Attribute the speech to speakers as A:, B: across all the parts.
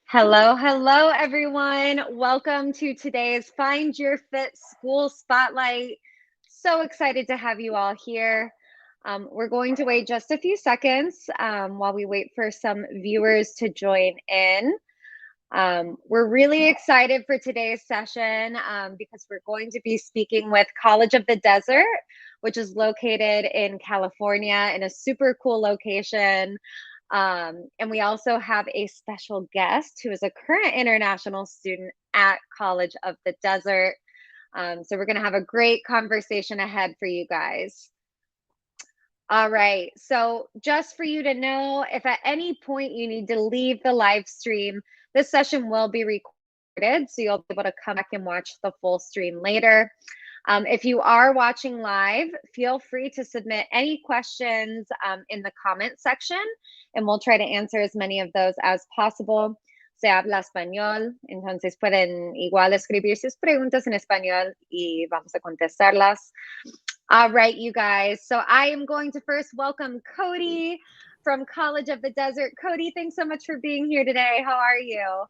A: Hello, hello, everyone. Welcome to today's Find Your Fit School Spotlight. So excited to have you all here. We're going to wait just a few seconds while we wait for some viewers to join in. We're really excited for today's session because we're going to be speaking with College of the Desert, which is located in California in a super cool location. And we also have a special guest who is a current international student at College of the Desert. So we're going to have a great conversation ahead for you guys. All right. So just for you to know, if at any point you need to leave the live stream, this session will be recorded. So you'll be able to come back and watch the full stream later. If you are watching live, feel free to submit any questions in the comment section, and we'll try to answer as many of those as possible. Se habla español, entonces pueden igual escribir sus preguntas en español y vamos a contestarlas. All right, you guys. So I am going to first welcome Cody from College of the Desert. Cody, thanks so much for being here today. How are you?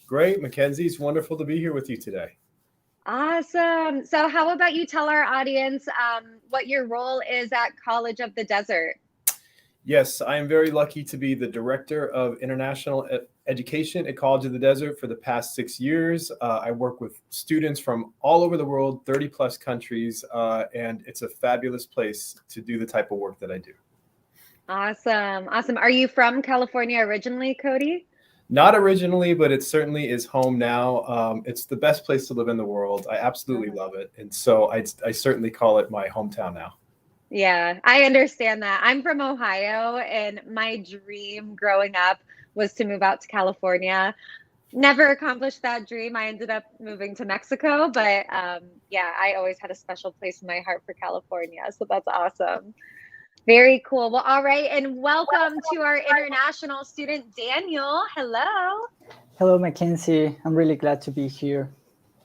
B: Great, Mackenzie. It's wonderful to be here with you today.
A: Awesome. So how about you tell our audience what your role is at College of the Desert?
B: Yes, I am very lucky to be the Director of International Education at College of the Desert for the past 6 years. I work with students from all over the world, 30 plus countries, and it's a fabulous place to do the type of work that I do.
A: Awesome. Awesome. Are you from California originally, Cody?
B: Not originally, but it certainly is home now. It's the best place to live in the world. I absolutely love it. And so I certainly call it my hometown now.
A: Yeah, I understand that. I'm from Ohio, and my dream growing up was to move out to California. Never accomplished that dream. I ended up moving to Mexico, but yeah, I always had a special place in my heart for California. So that's awesome. Very cool. Well, all right. And welcome to our international student, Daniel. Hello.
C: Hello, Mackenzie. I'm really glad to be here.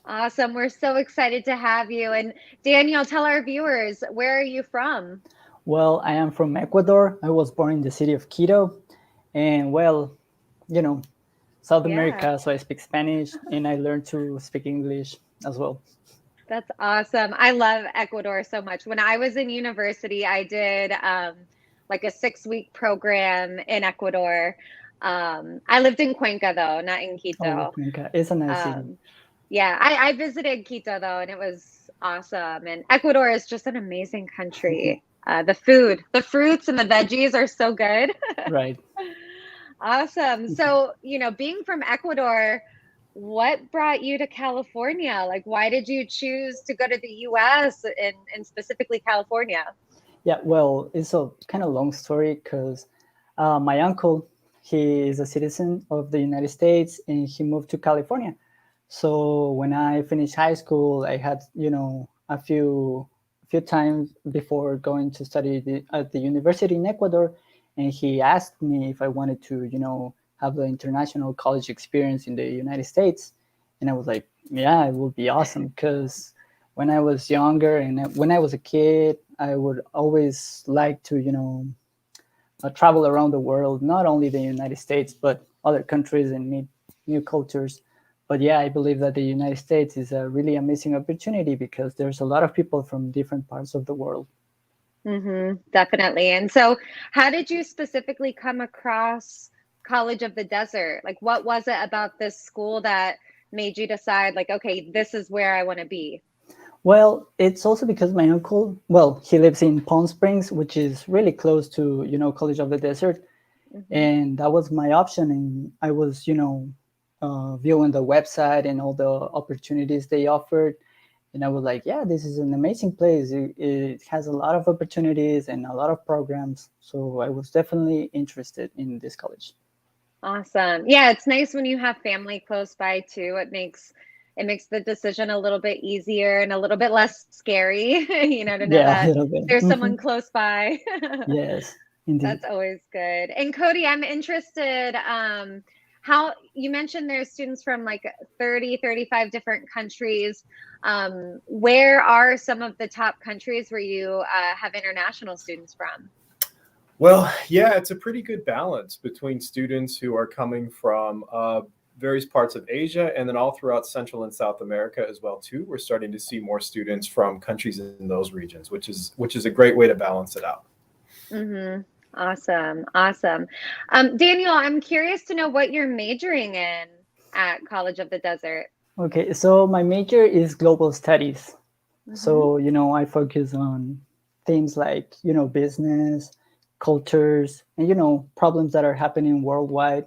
A: Awesome. We're so excited to have you. And Daniel, tell our viewers, where are you from?
C: Well, I am from Ecuador. I was born in the city of Quito. And well, you know, South America, so I speak Spanish and I learned to speak English as well.
A: That's awesome. I love Ecuador so much. When I was in university, I did like a 6-week program in Ecuador. I lived in Cuenca, though, not in Quito.
C: Oh, Cuenca. It's a nice city.
A: Yeah, I visited Quito, though, and it was awesome. And Ecuador is just an amazing country. The food, the fruits and the veggies are so good.
C: Right.
A: Awesome. So, being from Ecuador, what brought you to California? Like, why did you choose to go to the US and specifically California?
C: Yeah, well, it's a kind of long story because my uncle, he is a citizen of the United States and he moved to California. So when I finished high school, I had, a few times before going to study at the university in Ecuador. And he asked me if I wanted to, have the international college experience in the United States. And I was like, yeah, it would be awesome. Because when I was younger and when I was a kid, I would always like to, travel around the world, not only the United States, but other countries and meet new cultures. But yeah, I believe that the United States is a really amazing opportunity because there's a lot of people from different parts of the world.
A: Definitely. And so how did you specifically come across College of the Desert? Like, what was it about this school that made you decide, like, okay, this is where I want to be?
C: Well, it's also because my uncle, he lives in Palm Springs, which is really close to, College of the Desert. And that was my option. And I was, viewing the website and all the opportunities they offered. And I was like, yeah, this is an amazing place. It has a lot of opportunities and a lot of programs. So I was definitely interested in this college.
A: Awesome. Yeah, it's nice when you have family close by too. It makes the decision a little bit easier and a little bit less scary, to know that there's someone close by.
C: Yes, indeed.
A: That's always good. And Cody, I'm interested, how you mentioned there's students from like 35 different countries. Where are some of the top countries where you have international students from?
B: Well, yeah, it's a pretty good balance between students who are coming from various parts of Asia and then all throughout Central and South America as well too. We're starting to see more students from countries in those regions, which is a great way to balance it out.
A: Mm-hmm. Awesome. Awesome. Daniel, I'm curious to know what you're majoring in at College of the Desert.
C: Okay, so my major is global studies.
A: Mm-hmm.
C: So, I focus on things like, business, cultures, and, problems that are happening worldwide.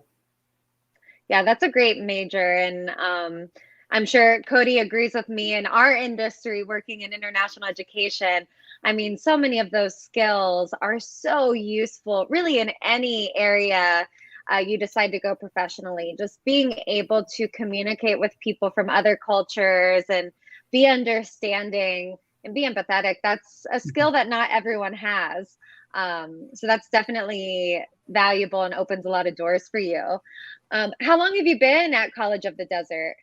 A: Yeah, that's a great major. And I'm sure Cody agrees with me in our industry working in international education. I mean, so many of those skills are so useful, really, in any area you decide to go professionally. Just being able to communicate with people from other cultures and be understanding and be empathetic, that's a skill that not everyone has. So that's definitely valuable and opens a lot of doors for you. How long have you been at College of the Desert?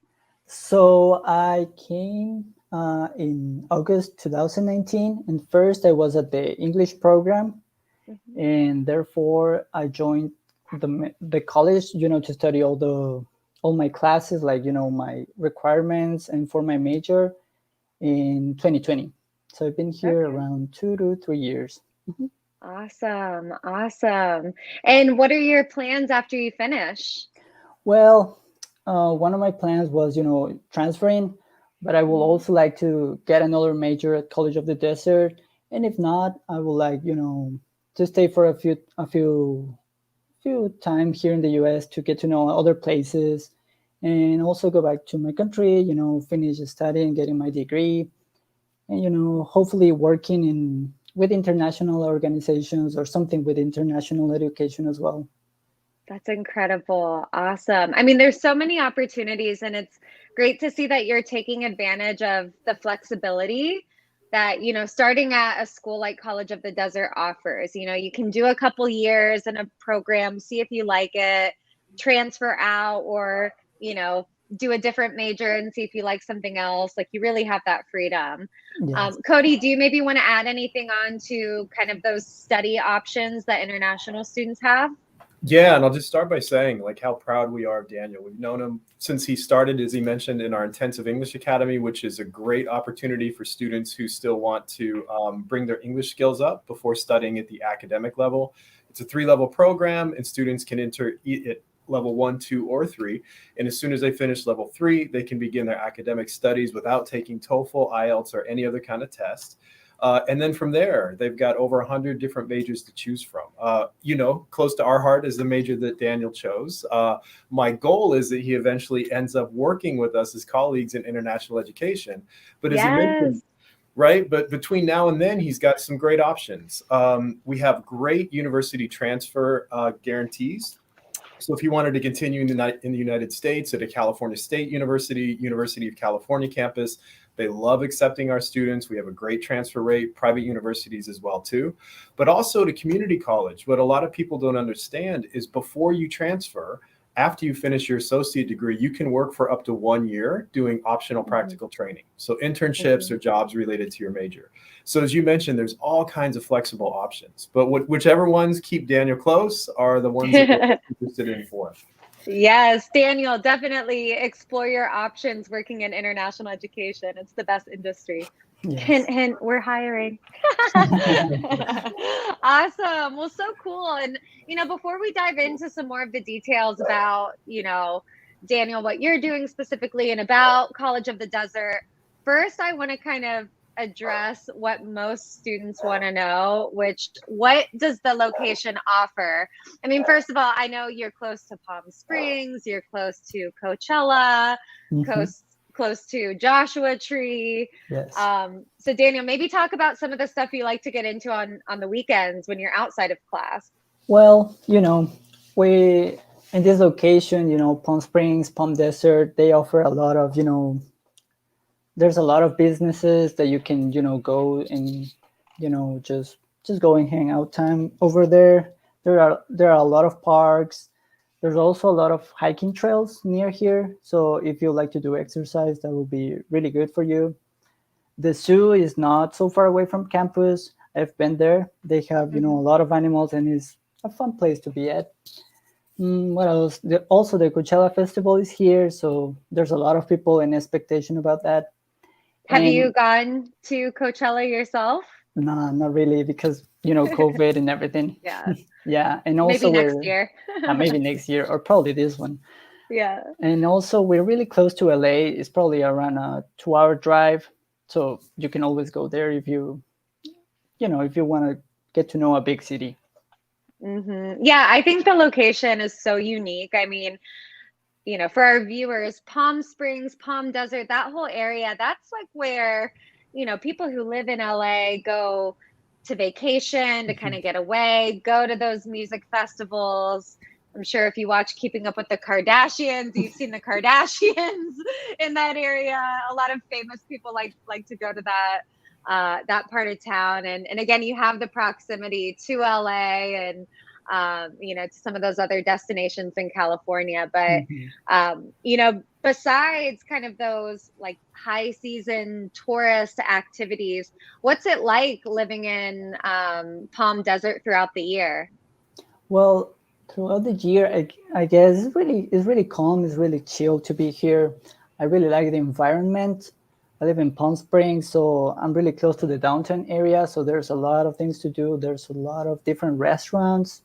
C: So I came in August 2019, and first I was at the English program,
A: Mhm.
C: and therefore I joined the college, to study all my classes, like my requirements, and for my major in 2020. So I've been here
A: Okay.
C: around 2 to 3 years. Mhm.
A: Awesome. Awesome. And what are your plans after you finish?
C: Well, one of my plans was, transferring, but I will
A: Mhm.
C: also like to get another major at College of the Desert, and if not, I would like, to stay for a few time here in the U.S. to get to know other places, and also go back to my country, finish studying, getting my degree, and hopefully working in with international organizations or something with international education as well.
A: That's incredible. Awesome. I mean, there's so many opportunities, and it's great to see that you're taking advantage of the flexibility that, starting at a school like College of the Desert offers. You can do a couple years in a program, see if you like it, transfer out, or, do a different major and see if you like something else. Like, you really have that freedom.
C: Yes.
A: Cody, do you maybe want to add anything on to kind of those study options that international students have?
B: Yeah, and I'll just start by saying like how proud we are of Daniel. We've known him since he started, as he mentioned, in our intensive English academy, which is a great opportunity for students who still want to bring their English skills up before studying at the academic level. It's a 3-level program, and students can enter at level 1, 2, or 3. And as soon as they finish level 3, they can begin their academic studies without taking TOEFL, IELTS, or any other kind of test. And then from there, they've got over 100 different majors to choose from. Close to our heart is the major that Daniel chose. My goal is that he eventually ends up working with us as colleagues in international education. But as he
A: Yes.
B: mentioned, right? But between now and then, he's got some great options. We have great university transfer guarantees. So if you wanted to continue in the United States at a California State University, University of California campus, they love accepting our students. We have a great transfer rate, private universities as well too, but also to community college. What a lot of people don't understand is before you transfer, after you finish your associate degree, you can work for up to 1 year doing optional
A: Mhm.
B: practical training. So internships
A: Mhm.
B: or jobs related to your major. So as you mentioned, there's all kinds of flexible options, but whichever ones keep Daniel close are the ones that we're interested in for him.
A: Yes, Daniel, definitely explore your options working in international education. It's the best industry.
C: Yes.
A: Hint, hint, we're hiring. Awesome. Well, so cool. And, before we dive into some more of the details about, Daniel, what you're doing specifically and about College of the Desert, first, I want to kind of address what most students want to know, which what does the location offer? I mean, first of all, I know you're close to Palm Springs, you're close to Coachella,
C: Mhm.
A: close to Joshua Tree.
C: Yes.
A: So Daniel, maybe talk about some of the stuff you like to get into on the weekends when you're outside of class.
C: Well, we in this location, Palm Springs, Palm Desert, they offer a lot of, there's a lot of businesses that you can, go and, just go and hang out time over there. There are a lot of parks. There's also a lot of hiking trails near here. So if you like to do exercise, that will be really good for you. The zoo is not so far away from campus. I've been there. They have, a lot of animals, and it's a fun place to be at. What else? Also, the Coachella Festival is here, so there's a lot of people and expectation about that.
A: Have you
C: And
A: gone to Coachella yourself?
C: nah, not really, because COVID and everything.
A: Yeah,
C: Yeah, and
A: maybe
C: also
A: next
C: we're
A: year.
C: maybe next year or probably this one.
A: Yeah.
C: And also we're really close to LA. It's probably around a 2-hour drive, so you can always go there if if you want to get to know a big city.
A: Yeah, I think the location is so unique. I mean, for our viewers, Palm Springs, Palm Desert, that whole area, that's like where, people who live in LA go to vacation to kind of get away, go to those music festivals. I'm sure if you watch Keeping Up with the Kardashians, you've seen the Kardashians in that area. A lot of famous people like to go to that part of town. And again, you have the proximity to LA and to some of those other destinations in California. But, besides kind of those like high season tourist activities, what's it like living in Palm Desert throughout the year?
C: Well, throughout the year, I guess it's really calm. It's really chill to be here. I really like the environment. I live in Palm Springs, so I'm really close to the downtown area. So there's a lot of things to do. There's a lot of different restaurants,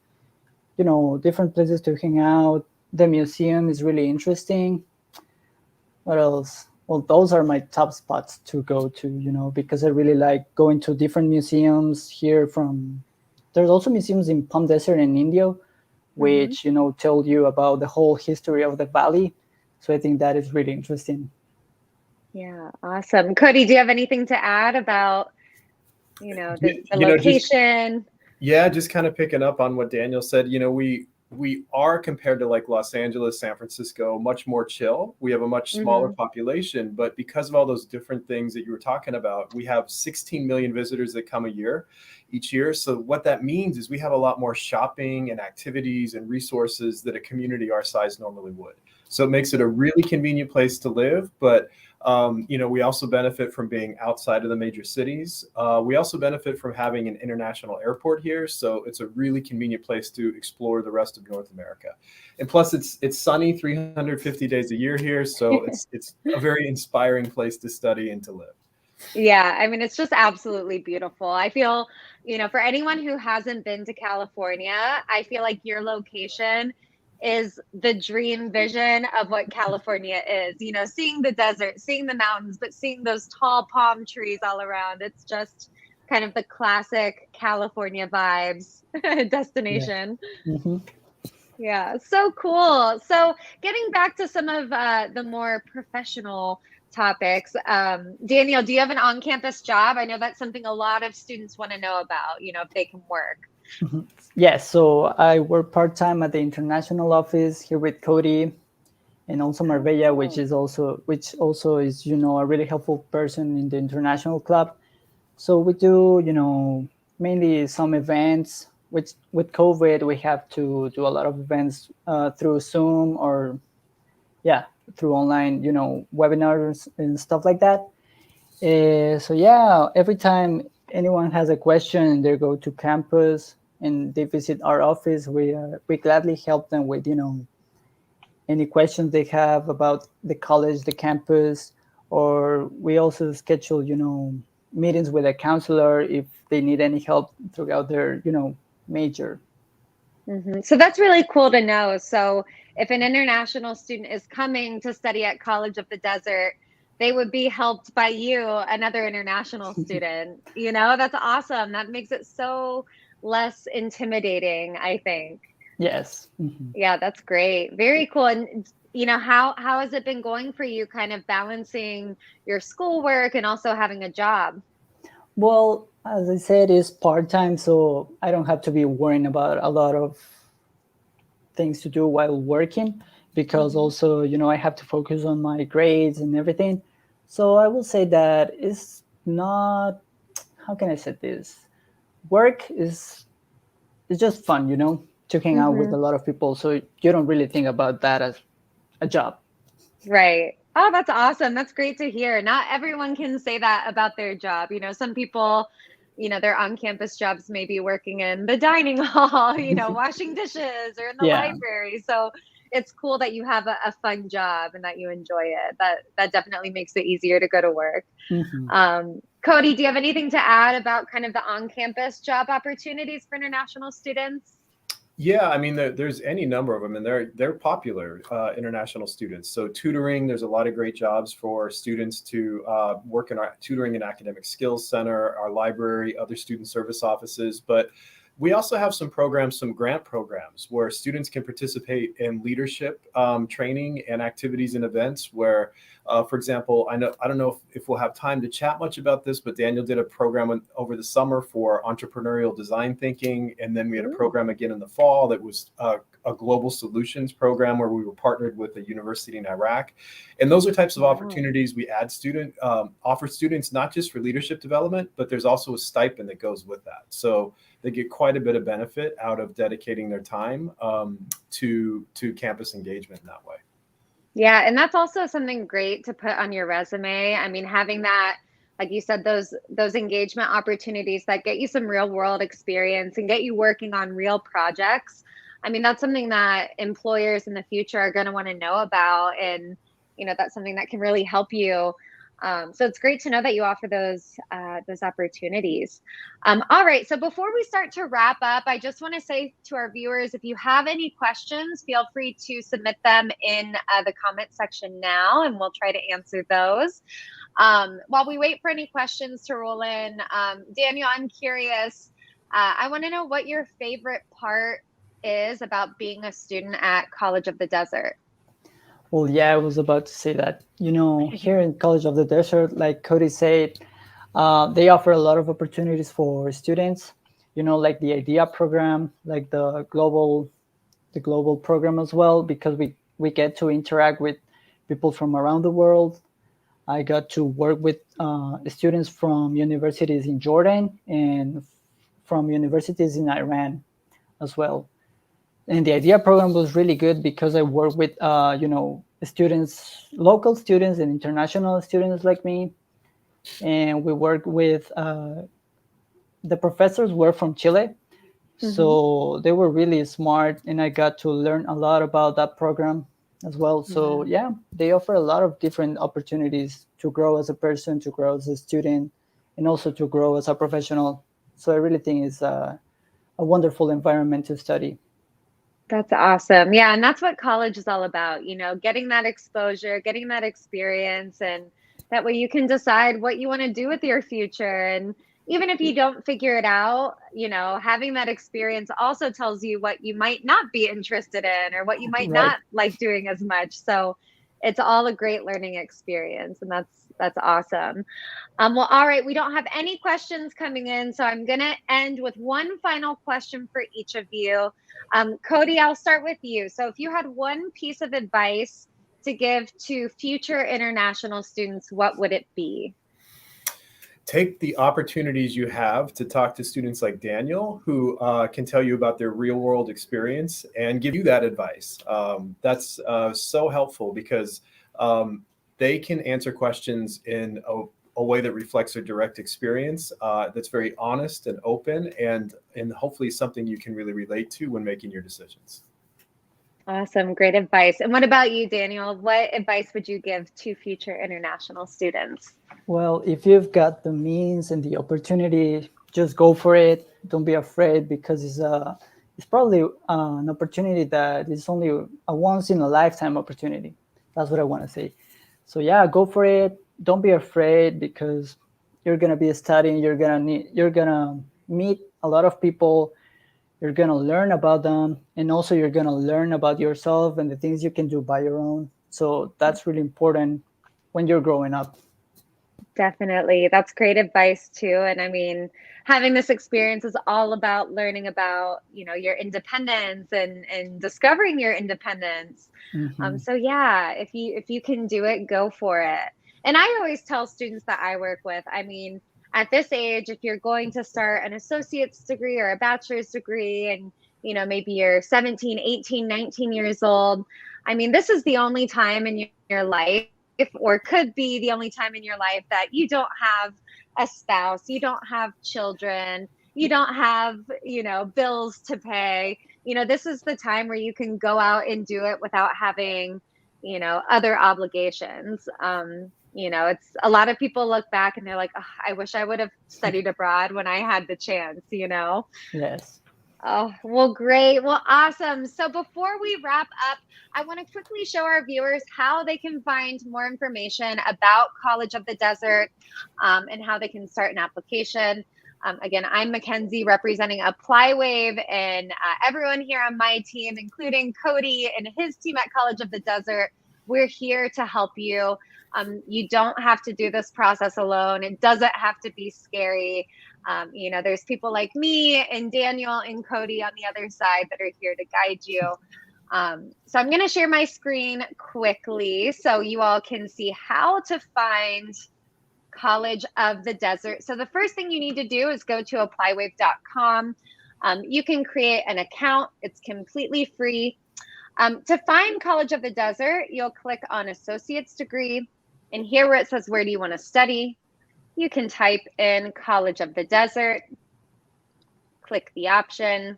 C: different places to hang out. The museum is really interesting. What else? Well, those are my top spots to go to, because I really like going to different museums here there's also museums in Palm Desert and Indio, which, tell you about the whole history of the valley. So I think that is really interesting.
A: Yeah, awesome. Cody, do you have anything to add about, the location?
B: Just kind of picking up on what Daniel said. We are, compared to like Los Angeles, San Francisco, much more chill. We have a much smaller population, but because of all those different things that you were talking about, we have 16 million visitors that come each year. So what that means is we have a lot more shopping and activities and resources that a community our size normally would. So it makes it a really convenient place to live, but we also benefit from being outside of the major cities. We also benefit from having an international airport here, so it's a really convenient place to explore the rest of North America. And plus, it's sunny 350 days a year here, so it's a very inspiring place to study and to live.
A: Yeah, I mean, it's just absolutely beautiful. I feel, for anyone who hasn't been to California, I feel like your location is the dream vision of what California is. Seeing the desert, seeing the mountains, but seeing those tall palm trees all around. It's just kind of the classic California vibes destination.
C: Yeah.
A: Yeah, so cool. So getting back to some of the more professional topics, Daniel, do you have an on-campus job? I know that's something a lot of students want to know about, if they can work.
C: Yes, so I work part-time at the international office here with Cody and also Marbella, which also is, a really helpful person in the international club. So we do, mainly some events. Which with COVID, we have to do a lot of events through Zoom or, through online, webinars and stuff like that. So yeah, every time anyone has a question, they go to campus and they visit our office. We gladly help them with any questions they have about the college, the campus, or we also schedule meetings with a counselor if they need any help throughout their major.
A: So that's really cool to know. So if an international student is coming to study at College of the Desert, they would be helped by you, another international student. That's awesome. That makes it so less intimidating, I think.
C: Yes.
A: Yeah, that's great. Very cool. And how has it been going for you, kind of balancing your schoolwork and also having a job?
C: Well, as I said, it's part-time, so I don't have to be worrying about a lot of things to do while working, because also, I have to focus on my grades and everything. So I will say that it's not, how can I say this? Work is it's just fun, to hang out with a lot of people. So you don't really think about that as a job.
A: Right. Oh, that's awesome. That's great to hear. Not everyone can say that about their job. Some people their on-campus jobs, maybe working in the dining hall, washing dishes or in the
C: Yeah.
A: library. So it's cool that you have a fun job and that you enjoy it. That definitely makes it easier to go to work. Cody, do you have anything to add about kind of the on-campus job opportunities for international students?
B: Yeah, I mean, there's any number of them, and they're popular, international students. So tutoring, there's a lot of great jobs for students to work in our tutoring and academic skills center, our library, other student service offices. But we also have some programs, some grant programs where students can participate in leadership training and activities and events where, for example, I don't know if we'll have time to chat much about this, but Daniel did a program over the summer for entrepreneurial design thinking. And then we had a program again in the fall that was a global solutions program where we were partnered with a university in Iraq. And those are types of opportunities we offer students, not just for leadership development, but there's also a stipend that goes with that. So they get quite a bit of benefit out of dedicating their time to campus engagement in that way.
A: Yeah, and that's also something great to put on your resume. I mean, having that, like you said, those engagement opportunities that get you some real world experience and get you working on real projects. I mean, that's something that employers in the future are going to want to know about, and that's something that can really help you. So it's great to know that you offer those opportunities. All right, so before we start to wrap up, I just want to say to our viewers, if you have any questions, feel free to submit them in the comment section now, and we'll try to answer those. While we wait for any questions to roll in, Daniel, I'm curious. I want to know what your favorite part is about being a student at College of the Desert.
C: Well, yeah, I was about to say that. Here in College of the Desert, like Cody said, they offer a lot of opportunities for students. Like the IDEA program, like the global program as well, because we get to interact with people from around the world. I got to work with students from universities in Jordan and from universities in Iran as well. And the IDEA program was really good because I worked with, students, local students and international students like me. And we worked with, the professors were from Chile. So they were really smart, and I got to learn a lot about that program as well. So yeah, they offer a lot of different opportunities to grow as a person, to grow as a student, and also to grow as a professional. So I really think it's a wonderful environment to study.
A: That's awesome. Yeah, and that's what college is all about, getting that exposure, getting that experience, and that way you can decide what you want to do with your future. And even if you don't figure it out, having that experience also tells you what you might not be interested in or what you might not like doing as much. So it's all a great learning experience, and that's awesome. Well, all right, we don't have any questions coming in, so I'm going to end with one final question for each of you. Cody, I'll start with you. So if you had one piece of advice to give to future international students, what would it be?
B: Take the opportunities you have to talk to students like Daniel, who can tell you about their real world experience and give you that advice. That's so helpful because they can answer questions in a way that reflects their direct experience, that's very honest and open, and hopefully something you can really relate to when making your decisions.
A: Awesome. Great advice. And what about you, Daniel? What advice would you give to future international students?
C: Well, if you've got the means and the opportunity, just go for it. Don't be afraid, because it's probably an opportunity that is only a once in a lifetime opportunity. That's what I want to say. So yeah, go for it. Don't be afraid, because you're gonna be studying. You're gonna meet a lot of people. You're gonna learn about them, and also you're gonna learn about yourself and the things you can do by your own. So that's really important when you're growing up.
A: Definitely. That's great advice too. And I mean, having this experience is all about learning about, your independence and discovering your independence. So yeah, if you can do it, go for it. And I always tell students that I work with, I mean, at this age, if you're going to start an associate's degree or a bachelor's degree, and maybe you're 17, 18, 19 years old, I mean, this is the only time in your life, or could be the only time in your life, that you don't have a spouse, you don't have children, you don't have, bills to pay, this is the time where you can go out and do it without having, other obligations. It's a lot of people look back and they're like, oh, I wish I would have studied abroad when I had the chance.
C: Yes.
A: Oh, well, great. Well, awesome. So before we wrap up, I want to quickly show our viewers how they can find more information about College of the Desert, and how they can start an application. Again, I'm Mackenzie representing ApplyWave, and everyone here on my team, including Cody and his team at College of the Desert, we're here to help you. You don't have to do this process alone. It doesn't have to be scary. There's people like me and Daniel and Cody on the other side that are here to guide you. So I'm going to share my screen quickly so you all can see how to find College of the Desert. So the first thing you need to do is go to applywave.com. You can create an account. It's completely free. To find College of the Desert, you'll click on Associate's Degree. And here where it says, where do you want to study? You can type in College of the Desert, click the option.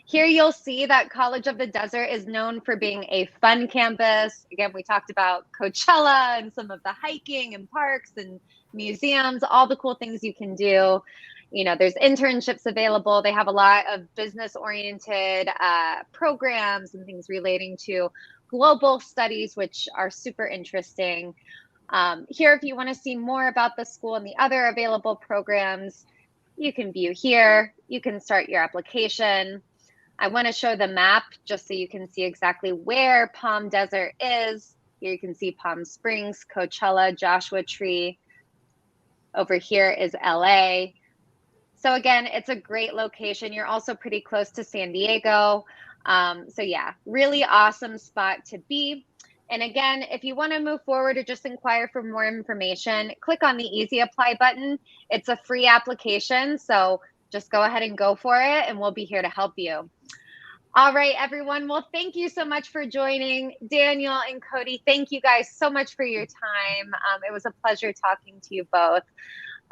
A: Here you'll see that College of the Desert is known for being a fun campus. Again, we talked about Coachella and some of the hiking and parks and museums, all the cool things you can do. There's internships available. They have a lot of business-oriented programs and things relating to global studies, which are super interesting. Here, if you want to see more about the school and the other available programs, you can view here. You can start your application. I want to show the map just so you can see exactly where Palm Desert is. Here you can see Palm Springs, Coachella, Joshua Tree. Over here is LA. So again, it's a great location. You're also pretty close to San Diego. So yeah, really awesome spot to be. And again, if you want to move forward or just inquire for more information, click on the Easy Apply button. It's a free application, so just go ahead and go for it, and we'll be here to help you. All right, everyone. Well, thank you so much for joining. Daniel and Cody, thank you guys so much for your time. It was a pleasure talking to you both.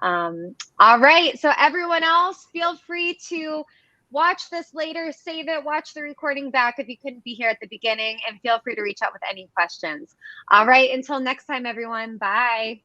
A: All right, so everyone else, feel free to watch this later, save it, watch the recording back if you couldn't be here at the beginning, and feel free to reach out with any questions. All right, until next time, everyone. Bye.